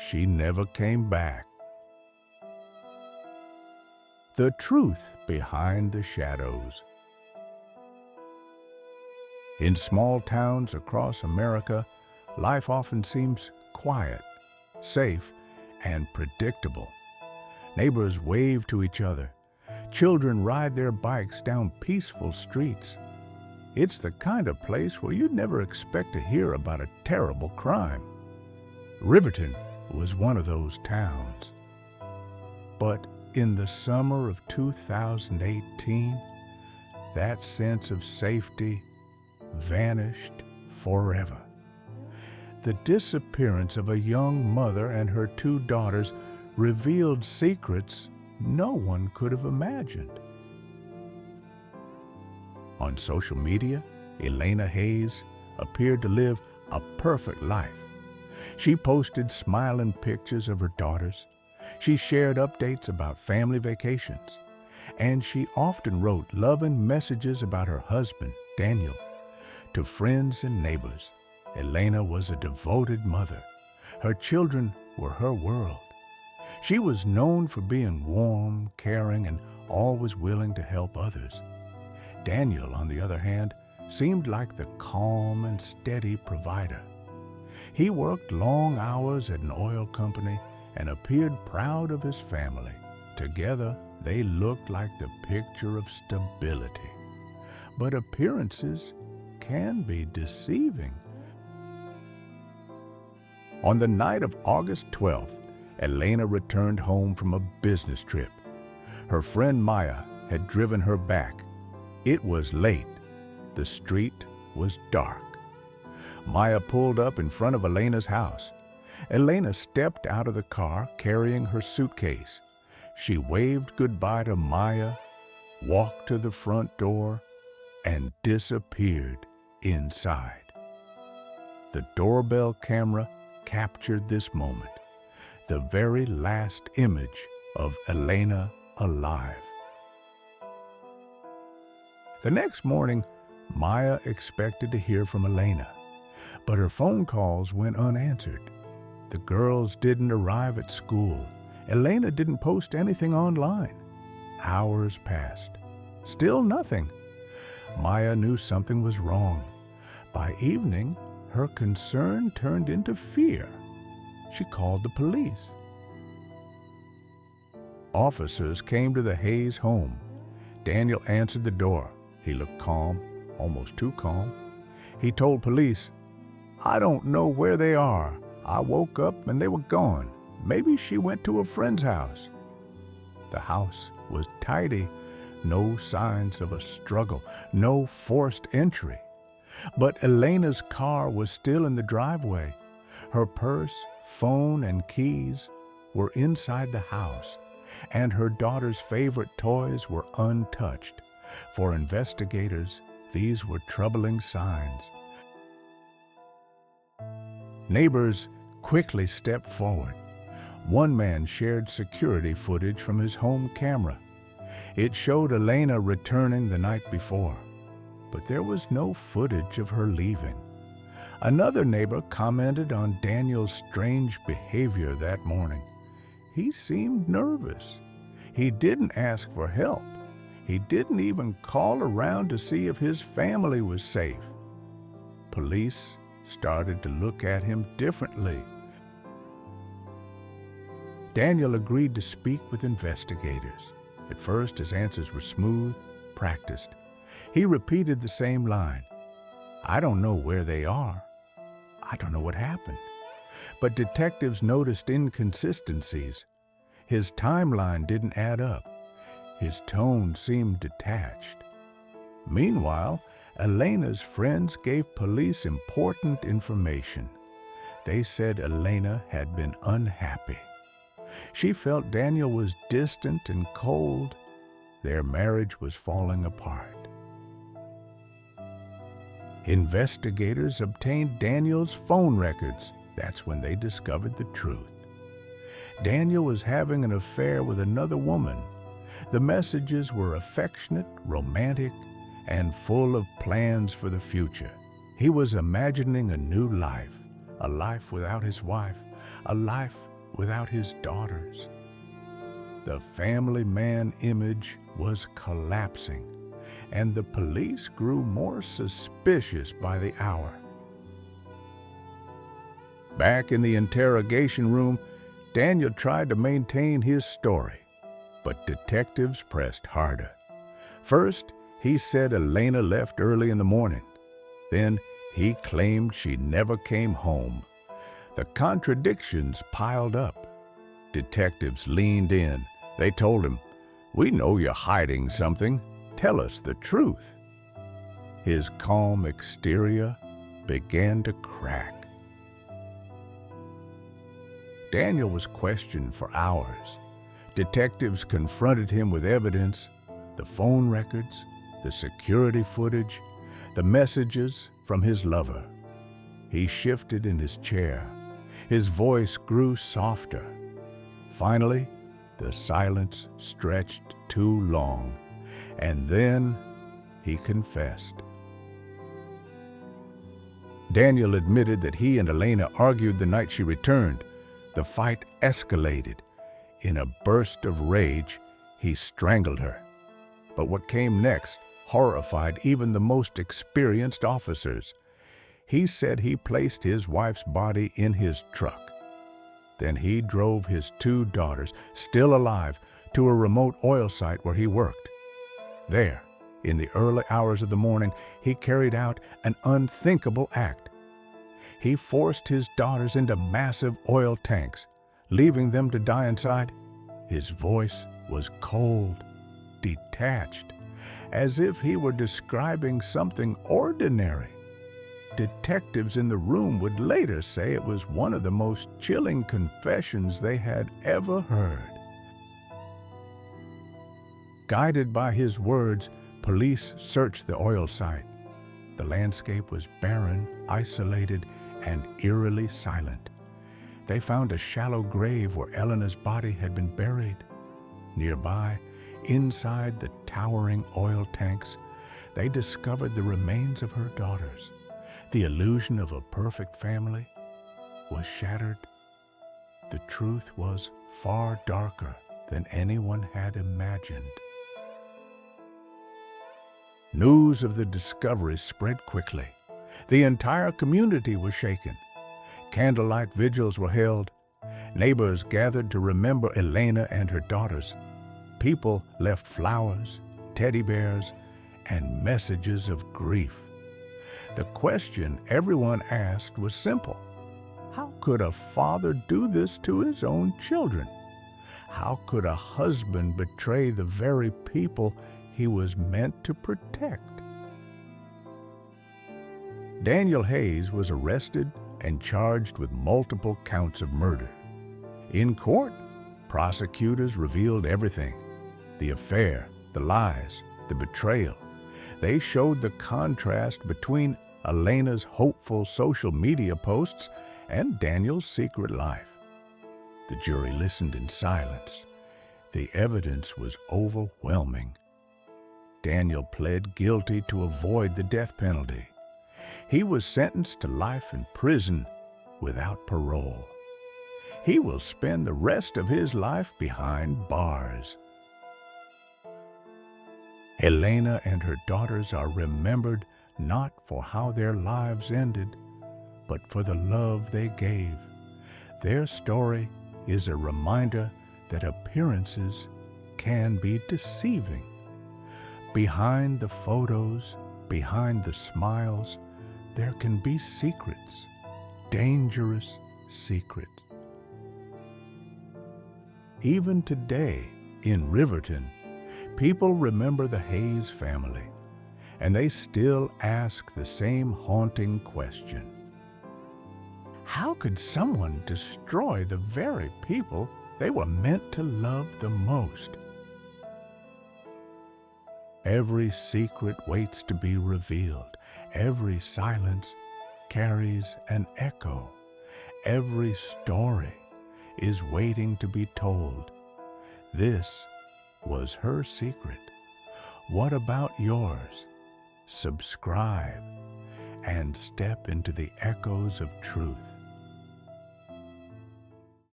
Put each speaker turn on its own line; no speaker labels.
she never came back. The truth behind the shadows. In small towns across America, life often seems quiet, safe, and predictable. Neighbors wave to each other. Children ride their bikes down peaceful streets. It's the kind of place where you'd never expect to hear about a terrible crime. Riverton was one of those towns. But in the summer of 2018, that sense of safety vanished forever. The disappearance of a young mother and her two daughters revealed secrets no one could have imagined. On social media, Elena Hayes appeared to live a perfect life. She posted smiling pictures of her daughters. She shared updates about family vacations. And she often wrote loving messages about her husband, Daniel. To friends and neighbors, Elena was a devoted mother. Her children were her world. She was known for being warm, caring, and always willing to help others. Daniel, on the other hand, seemed like the calm and steady provider. He worked long hours at an oil company and appeared proud of his family. Together, they looked like the picture of stability. But appearances can be deceiving. On the night of August 12th, Elena returned home from a business trip. Her friend Maya had driven her back. It was late. The street was dark. Maya pulled up in front of Elena's house. Elena stepped out of the car carrying her suitcase. She waved goodbye to Maya, walked to the front door, and disappeared inside. The doorbell camera captured this moment, the very last image of Elena alive. The next morning, Maya expected to hear from Elena, but her phone calls went unanswered. The girls didn't arrive at school. Elena didn't post anything online. Hours passed. Still nothing. Maya knew something was wrong. By evening, her concern turned into fear. She called the police. Officers came to the Hayes home. Daniel answered the door. He looked calm, almost too calm. He told police, "I don't know where they are. I woke up and they were gone. Maybe she went to a friend's house." The house was tidy. No signs of a struggle, no forced entry. But Elena's car was still in the driveway. Her purse, phone, and keys were inside the house, and her daughter's favorite toys were untouched. For investigators, these were troubling signs. Neighbors quickly stepped forward. One man shared security footage from his home camera. It showed Elena returning the night before, but there was no footage of her leaving. Another neighbor commented on Daniel's strange behavior that morning. He seemed nervous. He didn't ask for help. He didn't even call around to see if his family was safe. Police started to look at him differently. Daniel agreed to speak with investigators. At first, his answers were smooth, practiced. He repeated the same line. "I don't know where they are. I don't know what happened." But detectives noticed inconsistencies. His timeline didn't add up. His tone seemed detached. Meanwhile, Elena's friends gave police important information. They said Elena had been unhappy. She felt Daniel was distant and cold. Their marriage was falling apart. Investigators obtained Daniel's phone records. That's when they discovered the truth. Daniel was having an affair with another woman. The messages were affectionate, romantic, and full of plans for the future. He was imagining a new life, a life without his wife, a life without his daughters. The family man image was collapsing, and the police grew more suspicious by the hour. Back in the interrogation room, Daniel tried to maintain his story, but detectives pressed harder. First, he said Elena left early in the morning. Then, he claimed she never came home. The contradictions piled up. Detectives leaned in. They told him, "We know you're hiding something. Tell us the truth." His calm exterior began to crack. Daniel was questioned for hours. Detectives confronted him with evidence, the phone records, the security footage, the messages from his lover. He shifted in his chair. His voice grew softer. Finally, the silence stretched too long, and then he confessed. Daniel admitted that he and Elena argued the night she returned. The fight escalated. In a burst of rage, he strangled her. But what came next horrified even the most experienced officers. He said he placed his wife's body in his truck. Then he drove his 2 daughters, still alive, to a remote oil site where he worked. There, in the early hours of the morning, he carried out an unthinkable act. He forced his daughters into massive oil tanks, leaving them to die inside. His voice was cold, detached, as if he were describing something ordinary. Detectives in the room would later say it was one of the most chilling confessions they had ever heard. Guided by his words, police searched the oil site. The landscape was barren, isolated, and eerily silent. They found a shallow grave where Elena's body had been buried. Nearby, inside the towering oil tanks, they discovered the remains of her daughters. The illusion of a perfect family was shattered. The truth was far darker than anyone had imagined. News of the discovery spread quickly. The entire community was shaken. Candlelight vigils were held. Neighbors gathered to remember Elena and her daughters. People left flowers, teddy bears, and messages of grief. The question everyone asked was simple. How could a father do this to his own children? How could a husband betray the very people he was meant to protect? Daniel Hayes was arrested and charged with multiple counts of murder. In court, prosecutors revealed everything: the affair, the lies, the betrayal. They showed the contrast between Elena's hopeful social media posts and Daniel's secret life. The jury listened in silence. The evidence was overwhelming. Daniel pled guilty to avoid the death penalty. He was sentenced to life in prison without parole. He will spend the rest of his life behind bars. Elena and her daughters are remembered not for how their lives ended, but for the love they gave. Their story is a reminder that appearances can be deceiving. Behind the photos, behind the smiles, there can be secrets, dangerous secrets. Even today, in Riverton, people remember the Hayes family, and they still ask the same haunting question. How could someone destroy the very people they were meant to love the most? Every secret waits to be revealed. Every silence carries an echo. Every story is waiting to be told. This was her secret. What about yours? Subscribe and step into the echoes of truth.